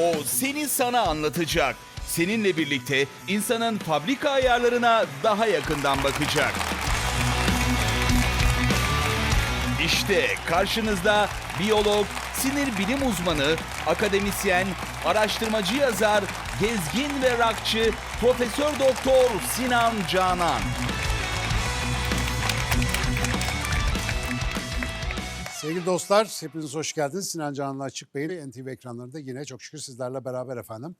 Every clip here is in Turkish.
O seni sana anlatacak. Seninle birlikte insanın fabrika ayarlarına daha yakından bakacak. İşte karşınızda biyolog, sinir bilim uzmanı, akademisyen, araştırmacı yazar, gezgin ve rockçı Profesör Doktor Sinan Canan. Sevgili dostlar, hepiniz hoş geldiniz. Sinan Canan'la Açık Bey'in NTV ekranlarında yine çok şükür sizlerle beraber efendim.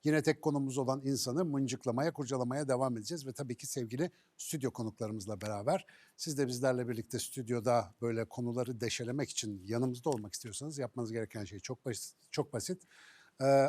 Yine tek konumuz olan insanı mıncıklamaya, kurcalamaya devam edeceğiz. Ve tabii ki sevgili stüdyo konuklarımızla beraber. Siz de bizlerle birlikte stüdyoda böyle konuları deşelemek için yanımızda olmak istiyorsanız yapmanız gereken şey çok basit.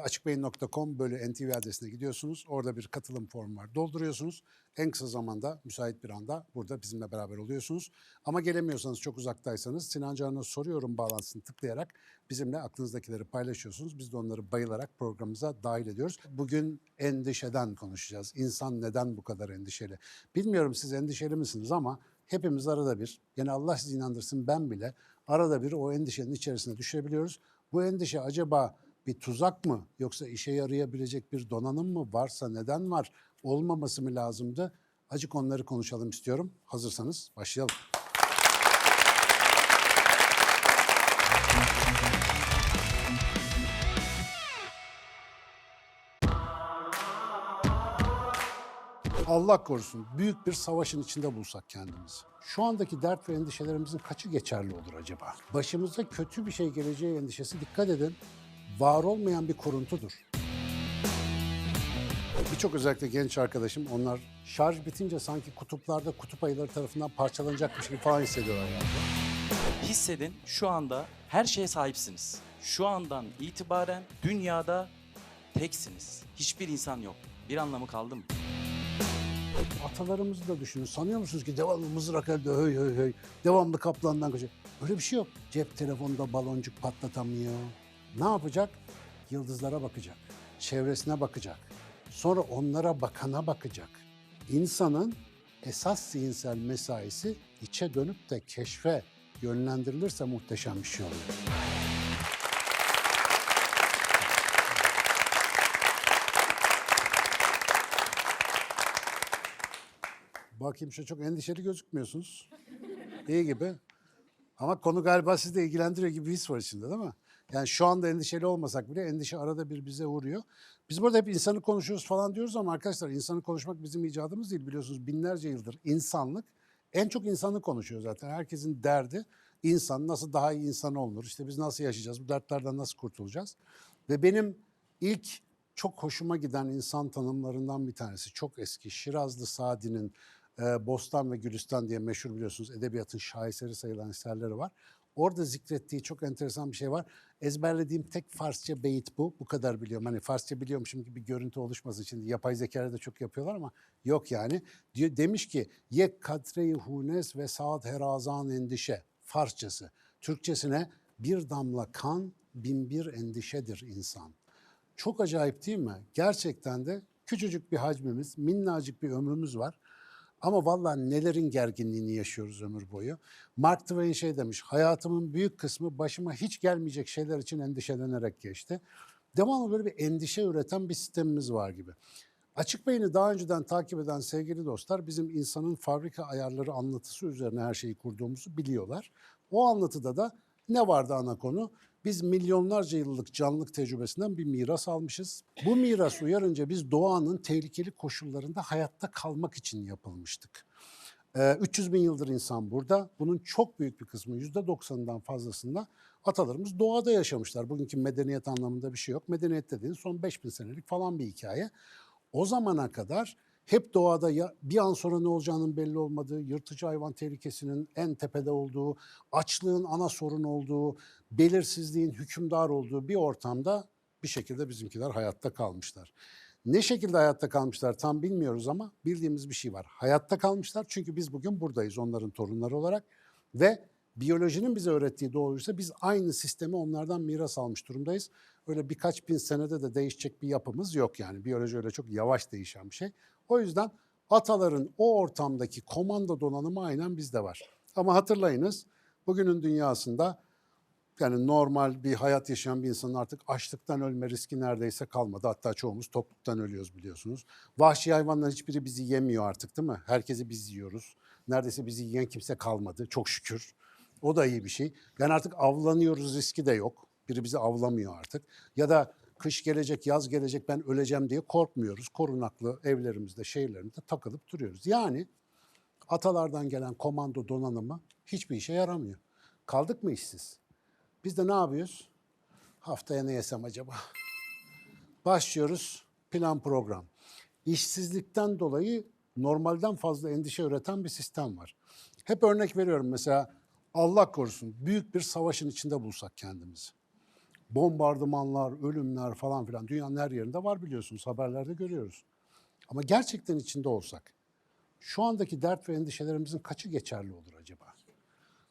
Açıkbeyin.com/NTV adresine gidiyorsunuz. Orada bir katılım formu var. Dolduruyorsunuz. En kısa zamanda, müsait bir anda burada bizimle beraber oluyorsunuz. Ama gelemiyorsanız, çok uzaktaysanız Sinan Canan'a soruyorum bağlantısını tıklayarak bizimle aklınızdakileri paylaşıyorsunuz. Biz de onları bayılarak programımıza dahil ediyoruz. Bugün endişeden konuşacağız. İnsan neden bu kadar endişeli? Bilmiyorum siz endişeli misiniz ama hepimiz arada bir, yani Allah sizi inandırsın ben bile arada bir o endişenin içerisine düşebiliyoruz. Bu endişe acaba bir tuzak mı yoksa işe yarayabilecek bir donanım mı varsa neden var, olmaması mı lazımdı? Acık onları konuşalım istiyorum. Hazırsanız başlayalım. Allah korusun büyük bir savaşın içinde bulsak kendimizi. Şu andaki dert ve endişelerimizin kaçı geçerli olur acaba? Başımıza kötü bir şey geleceği endişesi, dikkat edin, var olmayan bir kuruntudur. Birçok özellikle genç arkadaşım, onlar şarj bitince sanki kutuplarda kutup ayıları tarafından parçalanacakmış gibi falan hissediyorlar yani. Hissedin, şu anda her şeye sahipsiniz. Şu andan itibaren dünyada teksiniz. Hiçbir insan yok. Bir anlamı kaldı mı? Atalarımızı da düşünün. Sanıyor musunuz ki devamlı mızrak elde höy höy höy, devamlı kaplandan kaçıyor? Öyle bir şey yok. Cep telefonunda baloncuk patlatamıyor. Ne yapacak? Yıldızlara bakacak. Çevresine bakacak. Sonra onlara bakana bakacak. İnsanın esas zihinsel mesaisi içe dönüp de keşfe yönlendirilirse muhteşem bir şey oluyor. Bakayım şu çok endişeli gözükmüyorsunuz. İyi gibi. Ama konu galiba sizi de ilgilendiriyor gibi bir his var içinde, değil mi? Yani şu anda endişeli olmasak bile endişe arada bir bize uğruyor. Biz burada hep insanı konuşuyoruz falan diyoruz ama arkadaşlar insanı konuşmak bizim icadımız değil, biliyorsunuz binlerce yıldır insanlık en çok insanı konuşuyor zaten. Herkesin derdi insan, nasıl daha iyi insan olunur, işte biz nasıl yaşayacağız, bu dertlerden nasıl kurtulacağız. Ve benim ilk çok hoşuma giden insan tanımlarından bir tanesi çok eski Şirazlı Sadi'nin Bostan ve Gülistan diye meşhur, biliyorsunuz edebiyatın şaheseri sayılan eserleri var. Orada zikrettiği çok enteresan bir şey var. Ezberlediğim tek Farsça beyit bu. Bu kadar biliyorum. Hani Farsça biliyormuşum gibi bir görüntü oluşmasın. Şimdi yapay zekayla da çok yapıyorlar ama yok yani. Demiş ki yek kadre-i hunes ve saat herazan endişe. Farsçası. Türkçesine bir damla kan bin bir endişedir insan. Çok acayip değil mi? Gerçekten de küçücük bir hacmimiz, minnacık bir ömrümüz var. Ama vallahi nelerin gerginliğini yaşıyoruz ömür boyu. Mark Twain şey demiş, hayatımın büyük kısmı başıma hiç gelmeyecek şeyler için endişelenerek geçti. Devamlı böyle bir endişe üreten bir sistemimiz var gibi. Açık Beyin'i daha önceden takip eden sevgili dostlar bizim insanın fabrika ayarları anlatısı üzerine her şeyi kurduğumuzu biliyorlar. O anlatıda da ne vardı ana konu? Biz milyonlarca yıllık canlılık tecrübesinden bir miras almışız. Bu miras uyarınca biz doğanın tehlikeli koşullarında hayatta kalmak için yapılmıştık. 300 bin yıldır insan burada. Bunun çok büyük bir kısmı, %90'ından fazlasında atalarımız doğada yaşamışlar. Bugünkü medeniyet anlamında bir şey yok. Medeniyet dediğiniz son 5000 senelik falan bir hikaye. O zamana kadar hep doğada ya bir an sonra ne olacağının belli olmadığı, yırtıcı hayvan tehlikesinin en tepede olduğu, açlığın ana sorun olduğu, belirsizliğin hükümdar olduğu bir ortamda bir şekilde bizimkiler hayatta kalmışlar. Ne şekilde hayatta kalmışlar tam bilmiyoruz ama bildiğimiz bir şey var. Hayatta kalmışlar çünkü biz bugün buradayız onların torunları olarak ve biyolojinin bize öğrettiği doğruysa biz aynı sistemi onlardan miras almış durumdayız. Öyle birkaç bin senede de değişecek bir yapımız yok yani. Biyoloji öyle çok yavaş değişen bir şey. O yüzden ataların o ortamdaki komando donanımı aynen bizde var. Ama hatırlayınız bugünün dünyasında Yani normal bir hayat yaşayan bir insanın artık açlıktan ölme riski neredeyse kalmadı. Hatta çoğumuz tokluktan ölüyoruz biliyorsunuz. Vahşi hayvanların hiçbiri bizi yemiyor artık değil mi? Herkesi biz yiyoruz. Neredeyse bizi yiyen kimse kalmadı çok şükür. O da iyi bir şey. Yani artık avlanıyoruz riski de yok. Biri bizi avlamıyor artık. Ya da kış gelecek, yaz gelecek ben öleceğim diye korkmuyoruz. Korunaklı evlerimizde, şehirlerimizde takılıp duruyoruz. Yani atalardan gelen komando donanımı hiçbir işe yaramıyor. Kaldık mı işsiz? Biz de ne yapıyoruz? Haftaya ne yesem acaba? Başlıyoruz plan program. İşsizlikten dolayı normalden fazla endişe üreten bir sistem var. Hep örnek veriyorum mesela Allah korusun büyük bir savaşın içinde bulsak kendimizi. Bombardımanlar, ölümler falan filan dünyanın her yerinde var biliyorsunuz haberlerde görüyoruz. Ama gerçekten içinde olsak şu andaki dert ve endişelerimizin kaçı geçerli olur acaba?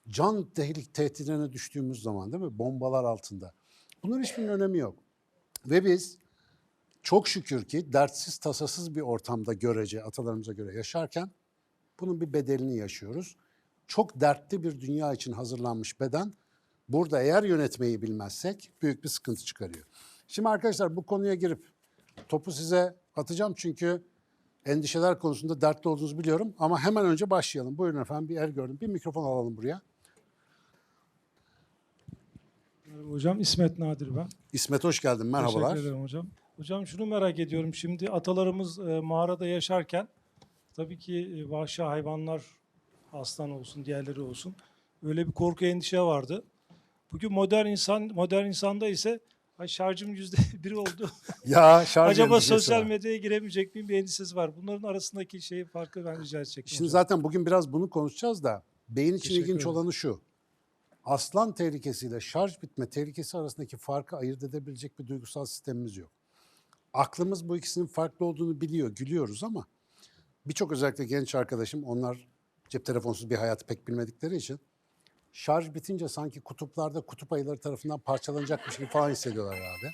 Can tehdidine düştüğümüz zaman değil mi? Bombalar altında. Bunların hiçbirinin önemi yok. Ve biz çok şükür ki dertsiz tasasız bir ortamda görece atalarımıza göre yaşarken bunun bir bedelini yaşıyoruz. Çok dertli bir dünya için hazırlanmış beden burada eğer yönetmeyi bilmezsek büyük bir sıkıntı çıkarıyor. Şimdi arkadaşlar bu konuya girip topu size atacağım çünkü endişeler konusunda dertli olduğunuzu biliyorum ama hemen önce başlayalım. Buyurun efendim bir el gördüm. Bir mikrofon alalım buraya. Merhaba hocam, İsmet Nadir ben. İsmet hoş geldin. Merhabalar. Teşekkür ederim hocam. Hocam şunu merak ediyorum. Şimdi atalarımız mağarada yaşarken tabii ki vahşi hayvanlar, aslan olsun, diğerleri olsun öyle bir korku endişe vardı. Bugün modern insanda ise ay şarjım %1 oldu. Ya şarj Acaba endişesi sosyal var. medyaya giremeyecek miyim bir endişesi var. Bunların arasındaki farkı ben rica edecektim Şimdi hocam. zaten bugün biraz bunu konuşacağız da beyin için Teşekkür ilginç ederim. olanı şu. Aslan tehlikesiyle şarj bitme tehlikesi arasındaki farkı ayırt edebilecek bir duygusal sistemimiz yok. Aklımız bu ikisinin farklı olduğunu biliyor, gülüyoruz ama birçok özellikle genç arkadaşım onlar cep telefonsuz bir hayatı pek bilmedikleri için şarj bitince sanki kutuplarda kutup ayıları tarafından parçalanacakmış gibi falan hissediyorlar abi.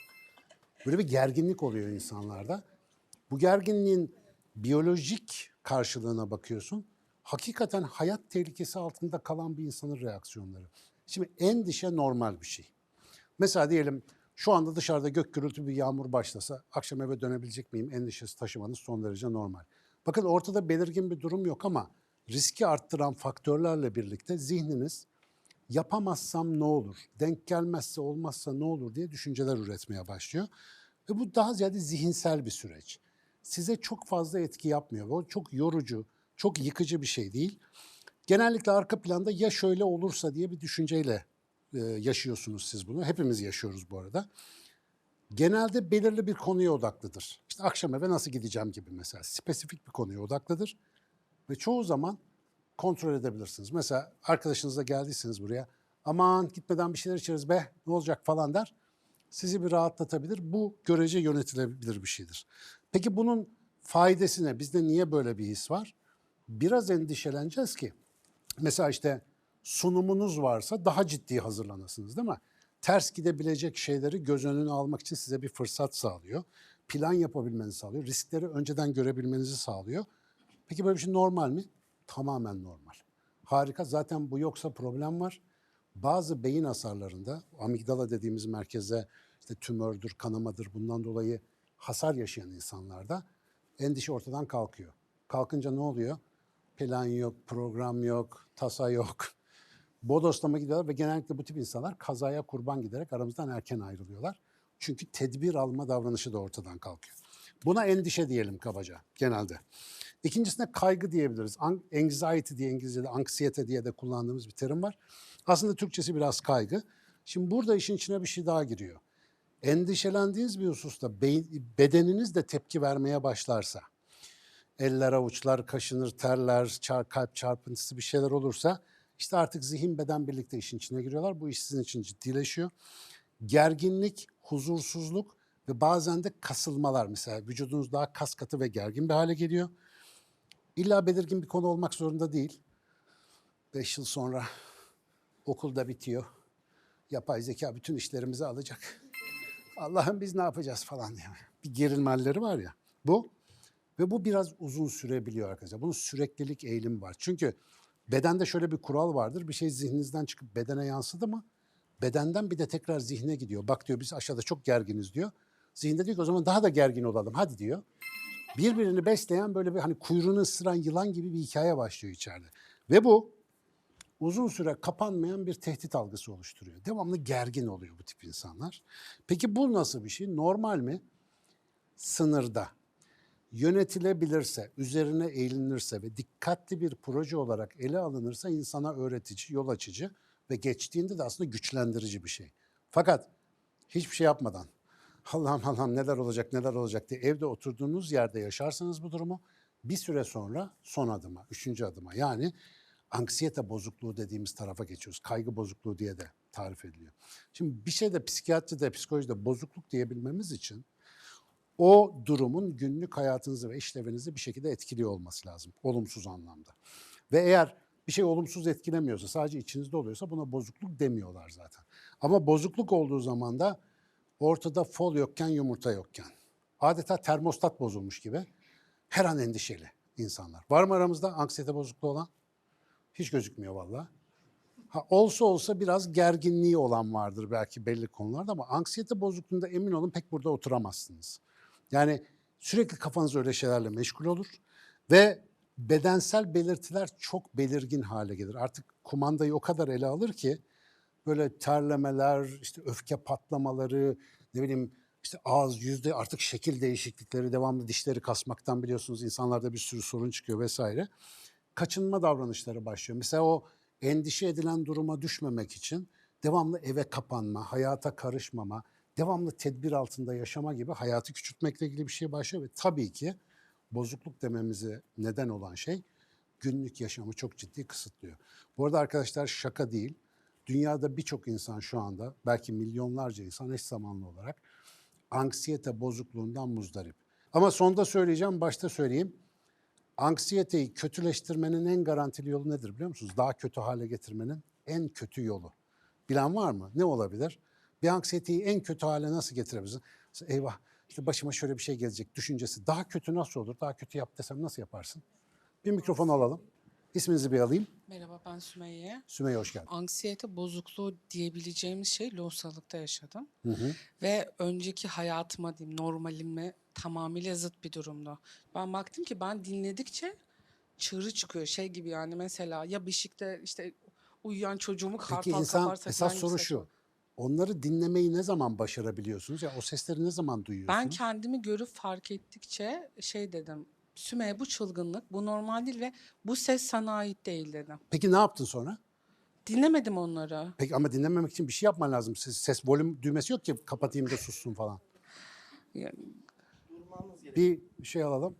Böyle bir gerginlik oluyor insanlarda. Bu gerginliğin biyolojik karşılığına bakıyorsun. Hakikaten hayat tehlikesi altında kalan bir insanın reaksiyonları. Şimdi endişe normal bir şey. Mesela diyelim şu anda dışarıda gök gürültü bir yağmur başlasa akşam eve dönebilecek miyim endişesi taşımanız son derece normal. Bakın ortada belirgin bir durum yok ama riski arttıran faktörlerle birlikte zihniniz yapamazsam ne olur, denk gelmezse olmazsa ne olur diye düşünceler üretmeye başlıyor. Ve bu daha ziyade zihinsel bir süreç. Size çok fazla etki yapmıyor. O çok yorucu, çok yıkıcı bir şey değil. Genellikle arka planda ya şöyle olursa diye bir düşünceyle yaşıyorsunuz siz bunu. Hepimiz yaşıyoruz bu arada. Genelde belirli bir konuya odaklıdır. İşte akşam eve nasıl gideceğim gibi mesela spesifik bir konuya odaklıdır. Ve çoğu zaman kontrol edebilirsiniz. Mesela arkadaşınızla geldiyseniz buraya aman gitmeden bir şeyler içeriz be ne olacak falan der. Sizi bir rahatlatabilir. Bu görece yönetilebilir bir şeydir. Peki bunun faydası ne? Bizde niye böyle bir his var? Biraz endişeleneceğiz ki mesela işte sunumunuz varsa daha ciddi hazırlanasınız değil mi? Ters gidebilecek şeyleri göz önüne almak için size bir fırsat sağlıyor. Plan yapabilmenizi sağlıyor. Riskleri önceden görebilmenizi sağlıyor. Peki böyle bir şey normal mi? Tamamen normal. Harika. Zaten bu yoksa problem var. Bazı beyin hasarlarında, amigdala dediğimiz merkezde işte tümördür, kanamadır bundan dolayı hasar yaşayan insanlarda endişe ortadan kalkıyor. Kalkınca ne oluyor? Plan yok, program yok, tasa yok. Bodoslama gidiyorlar ve genellikle bu tip insanlar kazaya kurban giderek aramızdan erken ayrılıyorlar. Çünkü tedbir alma davranışı da ortadan kalkıyor. Buna endişe diyelim kabaca genelde. İkincisine kaygı diyebiliriz. Anxiety diye İngilizce'de, anksiyete diye de kullandığımız bir terim var. Aslında Türkçesi biraz kaygı. Şimdi burada işin içine bir şey daha giriyor. Endişelendiğiniz bir hususta bedeniniz de tepki vermeye başlarsa, eller avuçlar kaşınır, terler, kalp çarpıntısı bir şeyler olursa işte artık zihin beden birlikte işin içine giriyorlar. Bu iş sizin için ciddileşiyor. Gerginlik, huzursuzluk ve bazen de kasılmalar mesela vücudunuz daha kas katı ve gergin bir hale geliyor. İlla belirgin bir konu olmak zorunda değil. 5 yıl sonra okulda bitiyor. Yapay zeka bütün işlerimizi alacak. Allah'ım biz ne yapacağız falan diye. Bir gerilme halleri var ya. Bu ve bu biraz uzun sürebiliyor arkadaşlar. Bunun süreklilik eğilimi var. Çünkü bedende şöyle bir kural vardır. Bir şey zihninizden çıkıp bedene yansıdı mı Bedenden bir de tekrar zihne gidiyor. Bak diyor biz aşağıda çok gerginiz diyor. Zihinde diyor ki o zaman daha da gergin olalım hadi diyor. Birbirini besleyen böyle bir hani kuyruğunu ısıran yılan gibi bir hikaye başlıyor içeride. Ve bu uzun süre kapanmayan bir tehdit algısı oluşturuyor. Devamlı gergin oluyor bu tip insanlar. Peki bu nasıl bir şey? Normal mi? Sınırda. Yönetilebilirse, üzerine eğilinirse ve dikkatli bir proje olarak ele alınırsa insana öğretici, yol açıcı ve geçtiğinde de aslında güçlendirici bir şey. Fakat hiçbir şey yapmadan, Allah'ım neler olacak diye evde oturduğunuz yerde yaşarsanız bu durumu bir süre sonra son adıma, üçüncü adıma yani anksiyete bozukluğu dediğimiz tarafa geçiyoruz. Kaygı bozukluğu diye de tarif ediliyor. Şimdi bir şeyde psikiyatride, psikolojide bozukluk diyebilmemiz için o durumun günlük hayatınızı ve işlevinizi bir şekilde etkiliyor olması lazım. Olumsuz anlamda. Ve eğer bir şey olumsuz etkilemiyorsa, sadece içinizde oluyorsa buna bozukluk demiyorlar zaten. Ama bozukluk olduğu zaman da ortada fol yokken, yumurta yokken. Adeta termostat bozulmuş gibi her an endişeli insanlar. Var mı aramızda anksiyete bozukluğu olan? Hiç gözükmüyor vallahi. Olsa biraz gerginliği olan vardır belki belli konularda ama anksiyete bozukluğunda emin olun pek burada oturamazsınız. Yani sürekli kafanız öyle şeylerle meşgul olur ve bedensel belirtiler çok belirgin hale gelir. Artık kumandayı o kadar ele alır ki böyle terlemeler, işte öfke patlamaları, ne bileyim işte ağız, yüzde artık şekil değişiklikleri, devamlı dişleri kasmaktan biliyorsunuz insanlarda bir sürü sorun çıkıyor vesaire. Kaçınma davranışları başlıyor. Mesela o endişe edilen duruma düşmemek için devamlı eve kapanma, hayata karışmama, devamlı tedbir altında yaşama gibi hayatı küçültmekle ilgili bir şey başlıyor ve tabii ki bozukluk dememize neden olan şey günlük yaşamı çok ciddi kısıtlıyor. Bu arada arkadaşlar şaka değil. Dünyada birçok insan şu anda belki milyonlarca insan eş zamanlı olarak anksiyete bozukluğundan muzdarip. Ama sonda söyleyeceğim, başta söyleyeyim. Anksiyeteyi kötüleştirmenin en garantili yolu nedir biliyor musunuz? Daha kötü hale getirmenin en kötü yolu. Bilen var mı? Ne olabilir? Bir anksiyeteyi en kötü hale nasıl getirebiliriz? Eyvah işte başıma şöyle bir şey gelecek düşüncesi. Daha kötü nasıl olur? Daha kötü yap desem nasıl yaparsın? Bir mikrofon alalım. İsminizi bir alayım. Merhaba, ben Sümeyye. Sümeyye hoş geldin. Anksiyete bozukluğu diyebileceğimiz şey lohusalıkta yaşadım. Ve önceki hayatıma diyeyim, normalime tamamıyla zıt bir durumda. Ben baktım ki ben dinledikçe çığırı çıkıyor şey gibi yani mesela ya beşikte işte uyuyan çocuğumu Peki kartal insan kaparsa esas falan soru gibi şu. saçma. Onları dinlemeyi ne zaman başarabiliyorsunuz? Ya o sesleri ne zaman duyuyorsunuz? Ben kendimi görüp fark ettikçe şey dedim. Sümeyye bu çılgınlık, bu normal değil ve bu ses sana ait değil dedim. Peki ne yaptın sonra? Dinlemedim onları. Peki ama dinlememek için bir şey yapman lazım. Ses volüm düğmesi yok ki kapatayım da sussun falan. Yani Bir şey alalım.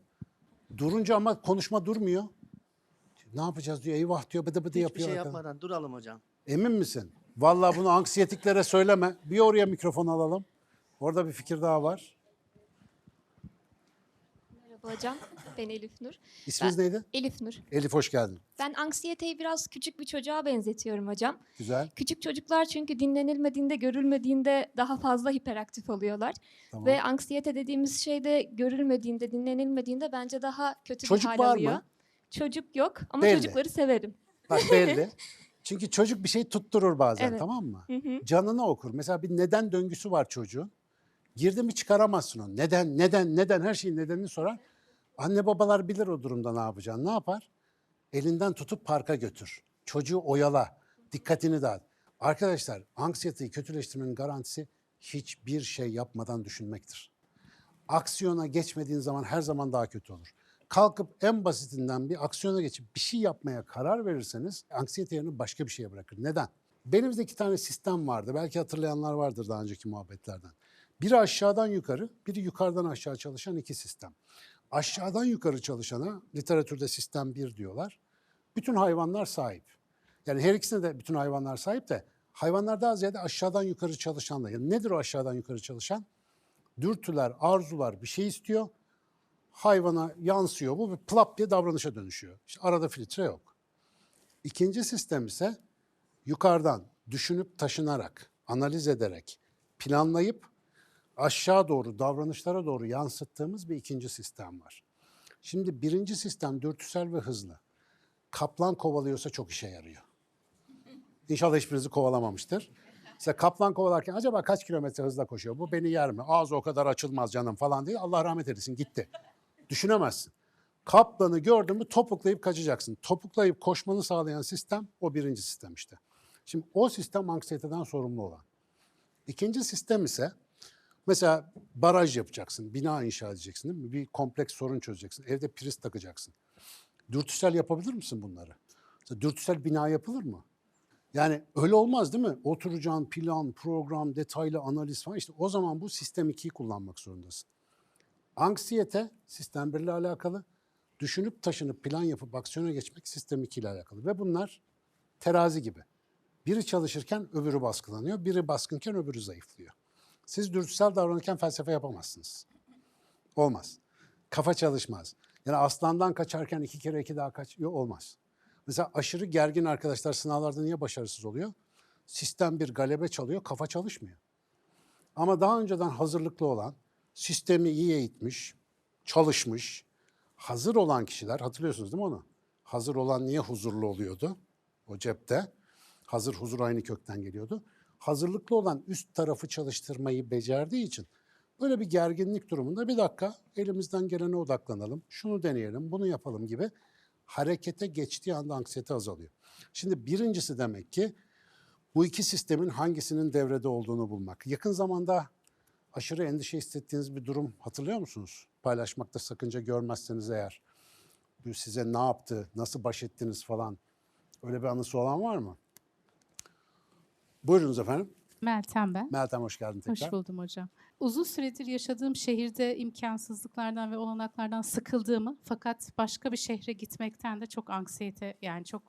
Durunca ama konuşma durmuyor. Ne yapacağız diyor. Eyvah diyor. Bıdı bıdı Hiçbir yapıyor. şey arkadan. yapmadan duralım hocam. Emin misin? Vallahi bunu anksiyetiklere söyleme. Bir oraya mikrofon alalım. Orada bir fikir daha var. Merhaba hocam, ben Elif Nur. İsminiz neydi? Elif Nur. Elif hoş geldin. Ben anksiyeteyi biraz küçük bir çocuğa benzetiyorum hocam. Güzel. Küçük çocuklar çünkü dinlenilmediğinde, görülmediğinde daha fazla hiperaktif oluyorlar. Tamam. Ve anksiyete dediğimiz şey de görülmediğinde, dinlenilmediğinde bence daha kötü Çocuk bir hal var alıyor. mı? Çocuk yok ama Belli. çocukları severim. Bak belli. Çünkü çocuk bir şey tutturur bazen Evet. tamam mı? Hı hı. Canını okur. Mesela bir neden döngüsü var çocuğun. Girdi mi çıkaramazsın onu. Neden her şeyin nedenini sorar. Anne babalar bilir o durumda ne yapacağını. Ne yapar? Elinden tutup parka götür. Çocuğu oyala. Dikkatini dağıt. Arkadaşlar anksiyeteyi kötüleştirmenin garantisi hiçbir şey yapmadan düşünmektir. Aksiyona geçmediğin zaman her zaman daha kötü olur. Kalkıp en basitinden bir aksiyona geçip bir şey yapmaya karar verirseniz anksiyete yerini başka bir şeye bırakır. Neden? Benim de 2 tane sistem vardı. Belki hatırlayanlar vardır daha önceki muhabbetlerden. Biri aşağıdan yukarı, biri yukarıdan aşağı çalışan 2 sistem. Aşağıdan yukarı çalışana literatürde sistem 1 diyorlar. Bütün hayvanlar sahip. Yani her ikisine de bütün hayvanlar sahip de hayvanlar daha ziyade aşağıdan yukarı çalışanlar. Yani nedir o aşağıdan yukarı çalışan? Dürtüler, arzular bir şey istiyor. Hayvana yansıyor bu ve plap diye davranışa dönüşüyor. İşte arada filtre yok. İkinci sistem ise yukarıdan düşünüp taşınarak, analiz ederek, planlayıp aşağı doğru, davranışlara doğru yansıttığımız bir ikinci sistem var. Şimdi birinci sistem dürtüsel ve hızlı. Kaplan kovalıyorsa çok işe yarıyor. İnşallah hiçbirinizi kovalamamıştır. Mesela kaplan kovalarken acaba kaç kilometre hızla koşuyor? Bu beni yer mi? Ağzı o kadar açılmaz canım falan diye. Allah rahmet eylesin gitti. Düşünemezsin. Kaplanı gördün mü topuklayıp kaçacaksın. Topuklayıp koşmanı sağlayan sistem o birinci sistem işte. Şimdi o sistem anksiyeteden sorumlu olan. İkinci sistem ise mesela baraj yapacaksın, bina inşa edeceksin değil mi? Bir kompleks sorun çözeceksin, evde priz takacaksın. Dürtüsel yapabilir misin bunları? Mesela dürtüsel bina yapılır mı? Yani öyle olmaz değil mi? Oturacağın plan, program, detaylı analiz falan işte o zaman bu sistem 2'yi kullanmak zorundasın. Anksiyete sistem 1 ile alakalı. Düşünüp taşınıp plan yapıp aksiyona geçmek sistem 2 ile alakalı. Ve bunlar terazi gibi. Biri çalışırken öbürü baskılanıyor. Biri baskınken öbürü zayıflıyor. Siz dürtüsel davranırken felsefe yapamazsınız. Olmaz. Kafa çalışmaz. Yani aslandan kaçarken 2 kere 2 daha kaç? Yok olmaz. Mesela aşırı gergin arkadaşlar sınavlarda niye başarısız oluyor? Sistem bir galebe çalıyor, kafa çalışmıyor. Ama daha önceden hazırlıklı olan, sistemi iyi eğitmiş, çalışmış, hazır olan kişiler, hatırlıyorsunuz değil mi onu? Hazır olan niye huzurlu oluyordu? O cepte. Hazır huzur aynı kökten geliyordu. Hazırlıklı olan üst tarafı çalıştırmayı becerdiği için böyle bir gerginlik durumunda bir dakika elimizden gelene odaklanalım, şunu deneyelim, bunu yapalım gibi harekete geçtiği anda anksiyete azalıyor. Şimdi birincisi demek ki bu iki sistemin hangisinin devrede olduğunu bulmak. Yakın zamanda aşırı endişe hissettiğiniz bir durum hatırlıyor musunuz? Paylaşmakta sakınca görmezseniz eğer. Bu size ne yaptı, nasıl baş ettiniz falan öyle bir anısı olan var mı? Buyurunuz efendim. Meltem ben. Meltem hoş geldin tekrar. Hoş buldum hocam. Uzun süredir yaşadığım şehirde imkansızlıklardan ve olanaklardan sıkıldığımı fakat başka bir şehre gitmekten de çok anksiyete yani çok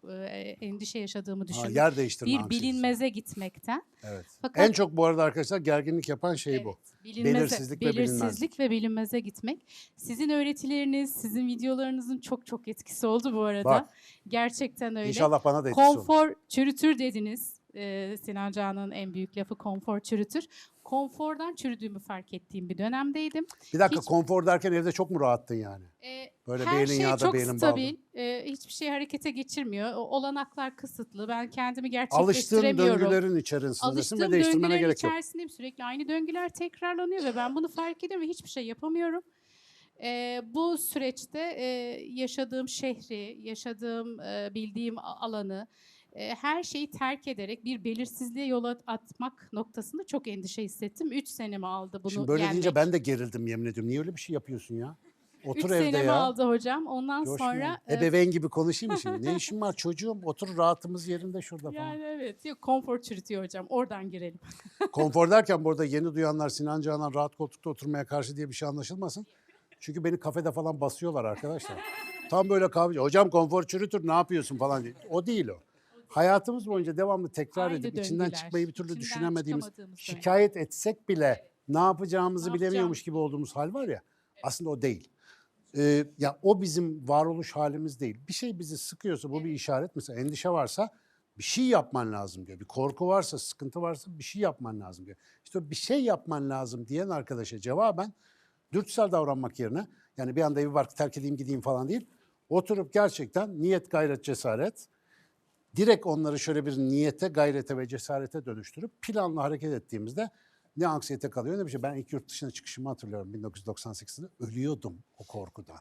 endişe yaşadığımı düşündüm. Yer değiştirme Bir anksiyetesi. bilinmeze gitmekten. Evet. Fakat En çok bu arada arkadaşlar gerginlik yapan şey bu. Belirsizlik ve bilinmezlik. Belirsizlik ve bilinmeze gitmek. Sizin öğretileriniz, sizin videolarınızın çok etkisi oldu bu arada. Bak. Gerçekten öyle. İnşallah bana da etkisi olur. Konfor çürütür dediniz. Sinan Canan'ın en büyük lafı konfor çürütür. Konfordan çürüdüğümü fark ettiğim bir dönemdeydim. Bir dakika Hiç- konfor derken evde çok mu rahattın yani? Böyle bir Her elin şey yağda çok bir elin balda. stabil. Hiçbir şey harekete geçirmiyor. Olanaklar kısıtlı. Ben kendimi Alıştığın gerçekleştiremiyorum. döngülerin içerisindesin Alıştığım ve değiştirmene döngülerin gerek yok. içerisindeyim. Sürekli aynı döngüler tekrarlanıyor ve ben bunu fark ediyorum ve hiçbir şey yapamıyorum. Bu süreçte yaşadığım şehri, yaşadığım, bildiğim alanı, her şeyi terk ederek bir belirsizliğe yol atmak noktasında çok endişe hissettim. 3 senemi aldı bunu Şimdi böyle yenmek. deyince ben de gerildim yemin ediyorum. Niye öyle bir şey yapıyorsun ya? 3 Otur evde senemi ya. aldı hocam. Ondan Coşma. sonra Ebeveyn gibi konuşayım mı şimdi? Ne işin var çocuğum? Otur rahatımız yerinde şurada falan. yani evet, yok, konfor çürütüyor hocam. Oradan girelim. Konfor derken burada yeni duyanlar Sinan Canan rahat koltukta oturmaya karşı diye bir şey anlaşılmasın. Çünkü beni kafede falan basıyorlar arkadaşlar. Tam böyle kahve. Hocam konfor çürütür ne yapıyorsun falan diye. O değil o. Hayatımız boyunca devamlı tekrar Aynı edip içinden döngüler, çıkmayı bir türlü içinden düşünemediğimiz, çıkamadığımız şikayet etsek bile ne yapacağımızı Ne bilemiyormuş yapacağımız gibi olduğumuz hal var ya. Aslında o değil. Ya o bizim varoluş halimiz değil. Bir şey bizi sıkıyorsa bu bir işaret. Mesela endişe varsa bir şey yapman lazım diyor. Bir korku varsa, sıkıntı varsa bir şey yapman lazım diyor. İşte o bir şey yapman lazım diyen arkadaşa cevaben dürtüsel davranmak yerine yani bir anda evi barkı terk edeyim gideyim falan değil. Oturup gerçekten niyet, gayret, cesaret direkt onları şöyle bir niyete, gayrete ve cesarete dönüştürüp planla hareket ettiğimizde ne anksiyete kalıyor ne bir şey. Ben ilk yurt dışına çıkışımı hatırlıyorum 1998'de. Ölüyordum o korkudan.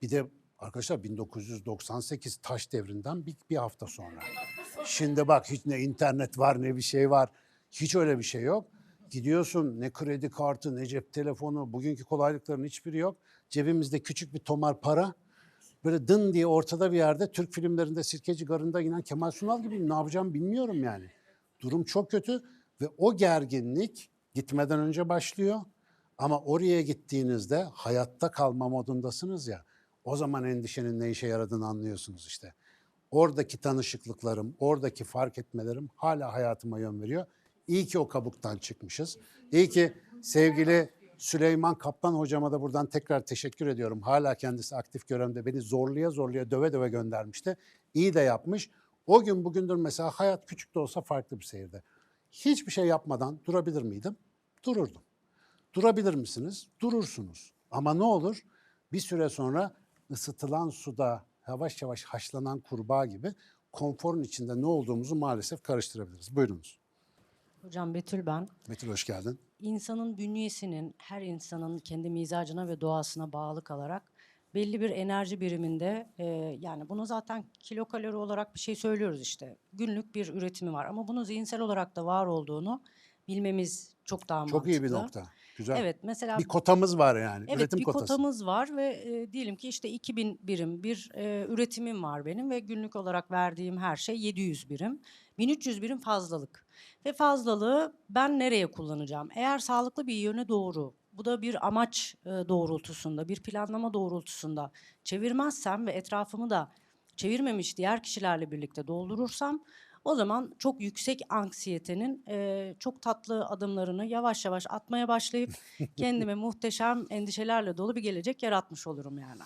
Bir de arkadaşlar 1998 taş devrinden bir hafta sonra. Şimdi bak hiç ne internet var ne bir şey var. Hiç öyle bir şey yok. Gidiyorsun ne kredi kartı ne cep telefonu bugünkü kolaylıkların hiçbiri yok. Cebimizde küçük bir tomar para. Böyle dın diye ortada bir yerde Türk filmlerinde Sirkeci Garı'nda inen Kemal Sunal gibiyim. Ne yapacağımı bilmiyorum yani. Durum çok kötü ve o gerginlik gitmeden önce başlıyor. Ama oraya gittiğinizde hayatta kalma modundasınız ya. O zaman endişenin ne işe yaradığını anlıyorsunuz işte. Oradaki tanışıklıklarım, oradaki fark etmelerim hala hayatıma yön veriyor. İyi ki o kabuktan çıkmışız. İyi ki sevgili Süleyman Kaplan hocama da buradan tekrar teşekkür ediyorum. Hala kendisi aktif görevde beni zorluya zorluya döve döve göndermişti. İyi de yapmış. O gün bugündür mesela hayat küçük de olsa farklı bir seyirde. Hiçbir şey yapmadan durabilir miydim? Dururdum. Durabilir misiniz? Durursunuz. Ama ne olur? Bir süre sonra ısıtılan suda yavaş yavaş haşlanan kurbağa gibi konforun içinde ne olduğumuzu maalesef karıştırabiliriz. Buyurunuz. Hocam Betül ben. Betül hoş geldin. İnsanın bünyesinin, her insanın kendi mizacına ve doğasına bağlı kalarak belli bir enerji biriminde, yani bunu zaten kilokalori olarak bir şey söylüyoruz işte. Günlük bir üretimi var ama bunun zihinsel olarak da var olduğunu bilmemiz çok daha Çok iyi bir mantıklı. nokta. Güzel. Evet, mesela Bir kotamız var yani. evet, Üretim bir kotası. kotamız var ve diyelim ki işte 2000 birim bir üretimim var benim ve günlük olarak verdiğim her şey 700 birim. 1300 birim fazlalık. Ve fazlalığı ben nereye kullanacağım? Eğer sağlıklı bir yöne doğru, bu da bir amaç doğrultusunda, bir planlama doğrultusunda çevirmezsem ve etrafımı da çevirmemiş diğer kişilerle birlikte doldurursam, o zaman çok yüksek anksiyetenin çok tatlı adımlarını yavaş yavaş atmaya başlayıp kendime muhteşem endişelerle dolu bir gelecek yaratmış olurum yani.